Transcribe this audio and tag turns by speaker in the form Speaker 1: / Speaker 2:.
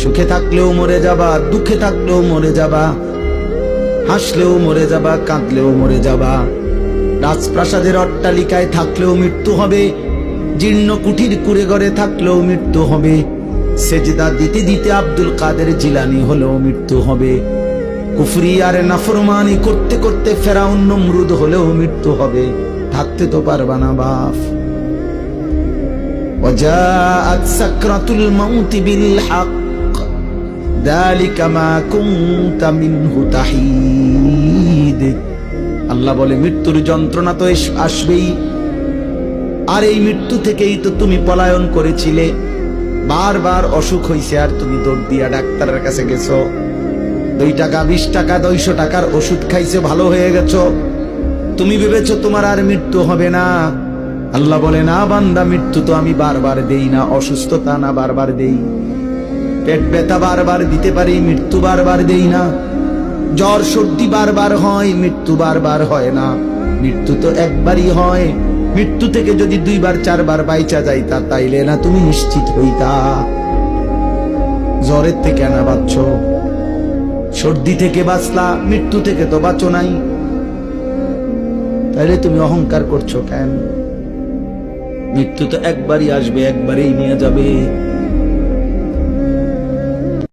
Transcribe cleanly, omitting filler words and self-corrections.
Speaker 1: সুখে থাকলেও মরে যাবা, দুঃখে থাকলেও মরে যাবা, হাসলেও মরে যাবা, কাঁদলেও মরে যাবা। রাজপ্রাসাদের অট্টালিকায় থাকলেও মৃত্যু হবে, জীর্ণ কুঠির কুড়ে ঘরে থাকলেও মৃত্যু হবে, সেজদা দিতে দিতে আব্দুল কাদের জিলানী হলেও মৃত্যু হবে, কুফরি আর নাফরমানি করতে করতে ফেরাউন নমরুদ হলেও মৃত্যু হবে। থাকতে তো পারবা না বাপ। ওয়াজাআত সাকরাতুল মাউত বিল হক যালিকা মা কুনতা মিনহু তাহিদ। আল্লাহ বলে মৃত্যুর যন্ত্রণা তো আসবেই, আর এই মৃত্যু থেকেই তো তুমি পলায়ন করেছিলে। বারবার অসুখ হইছে আর তুমি দৌড় দিয়া ডাক্তারের কাছে গেছো, 2 টাকা 20 টাকা 200 টাকার ওষুধ খাইছে, ভালো হয়ে গেছো। তুমি ভেবেছো তোমার আর মৃত্যু হবে না। আল্লাহ বলে না বান্দা, মৃত্যু তো আমি বারবার দেই না, অসুস্থতা না বারবার দেই, পেট ব্যথা বারবার দিতে পারি, মৃত্যু বারবার দেই না। জ্বর সর্দি বারবার হয়, মৃত্যু বারবার হয় না। মৃত্যু তো একবারই হয়। মৃত্যু থেকে যদি 2 বার 4 বার বাইচা যাইতা তাইলে না তুমি নিশ্চিত হইতা। জ্বরের থেকে না বাঁচছ, সর্দি থেকে বাঁচলা, মৃত্যু থেকে তো বাঁচো নাই। তাইলে তুমি অহংকার করছো কেন? মৃত্যু তো একবারই আসবে, একবারেই নিয়ে যাবে।